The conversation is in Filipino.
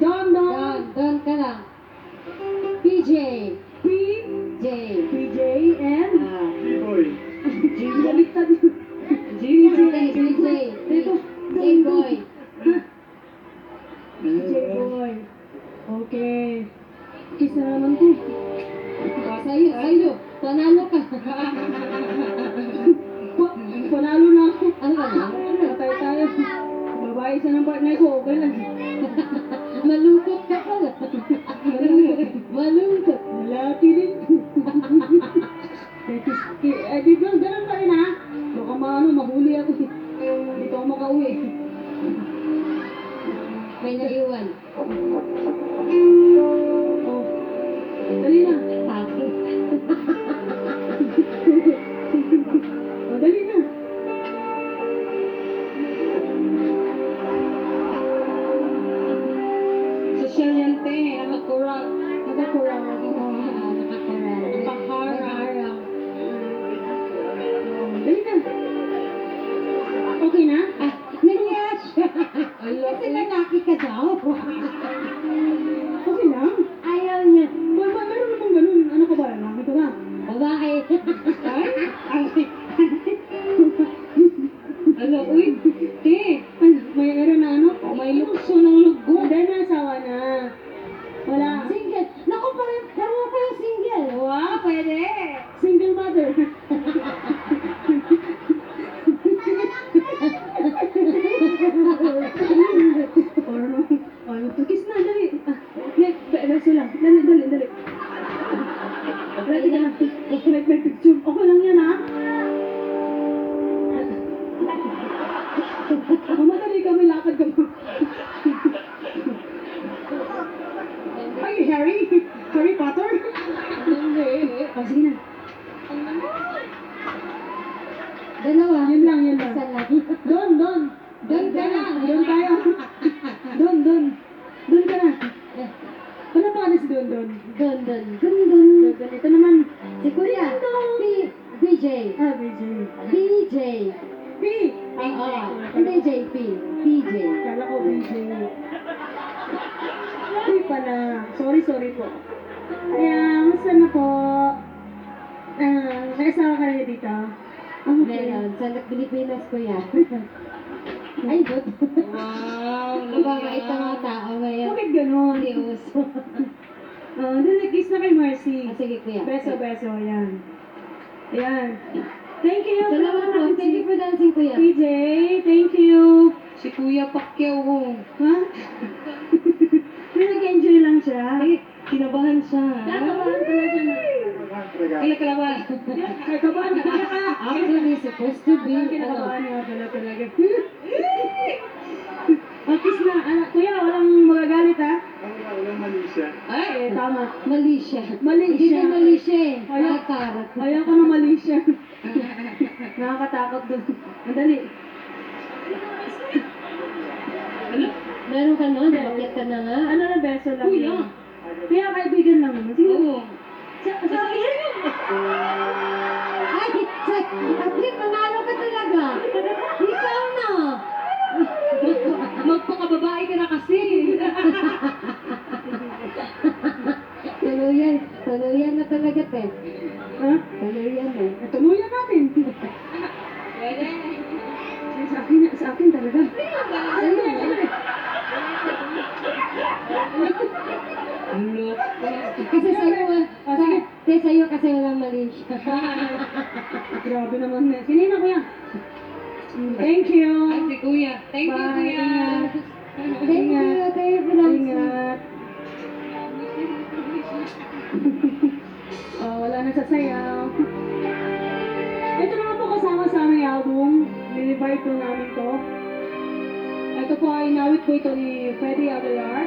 Don. Don ka lang. PJ. P, J. and B-boy. baliktad. PJ. J-boy. J-boy. Okay. Kiss na naman to. Sa'yo. Panalo ka. Panalo na ako. Ano ba na? Patay tayo. Babae siya ng partner ko, okay lang. Malungkot ka pala. Malungkot. Lalaki rin. Di ba, ganun pa rin ha? Baka mahuli ako. Hindi ko makauwi. May naiwan. Oh. Dali na. Tako. Oh, dali na. Social yan, te. Nakakurang. Nakakurang. Nakaharang. Dali na. Okay na? Ah, nangyas. Kasi lalaki ka daw. Okay lang? Ayaw niya. Meron namang ganun. Ano ka ba? Lalaki ka ba? Babae. Ay? Ano? Uy, te. May meron na ano? May lukso ng lugo. Hindi na, asawa na. Wala. Single. Naku, pareho kayo single. Wow, pwede. Single mother. Ano to? Kiss na, dali. Beso lang. Dali. Ready ka na. May picture. Okay lang yan, ha? Mamadali kami, lakad ka mo. Ay, Harry Potter? Hindi. Oh, sige na. Dalawa. Yun lang. Isa lang. Don. Don ka lang. Don tayo. Don. Don ka na. Ano pa si Don? Don. Don. Ito naman. Si Kuya. BJ. BJ. BJ. B. Oo. Hindi JP. BJ. Kala ko BJ. Uy pala. Sorry po. Ayan, musta na po? May asawa ka rin dito? Meron. Sa Pilipinas ko yan. Ay, good. Wow. Mababait ang mga tao ngayon. Bakit ganun? Hindi uso. Dali, kiss na kay Marcy. Sige, Kuya. Beso, ayan. Ayan. Thank you. Salamat po. Thank you for dancing, Kuya. PJ, thank you. Si Kuya Pacquiao. Ha? Nag-enjoy lang siya. Ay, kinabahan siya. Kakabahan pala siya na. Kinakabahan. Kakabahan na kaya ka. Actually, supposed to be, Kinakabahan nga pala talaga. Kiss na. Kuya, walang magagalit ha? Walang mali siya. Ay, tama. Mali siya. Mali Hindi siya. ka mali siya eh. Ayaw. Nakakarap. Ayaw ko na mali siya. Nakakatakot doon. Madali. Meron ka nun? Bakit ka na nga? Ano na beso lang Kuya. yun? Kaya kaibigan lang naman. Sige. Oo. Sa Ay, Patrick, manalo ka talaga. Ikaw na. magpakababae ka na kasi. Tuluyan na talaga, te. Ha? Tuluyan na. Tuluyan natin. Sa akin talaga. Sa'yo. Kasi sa'yo kasi walang mali siya. Grabe naman na. Sinina kuya. Thank you. Si Kuya. Thank you, kuya. Thank you for dancing. Ingat. Wala na sasayaw. Ito naman po kasama sa aming album. Nilibay po namin to. Ito po ay inawit po ito ni Freddie Aguilar.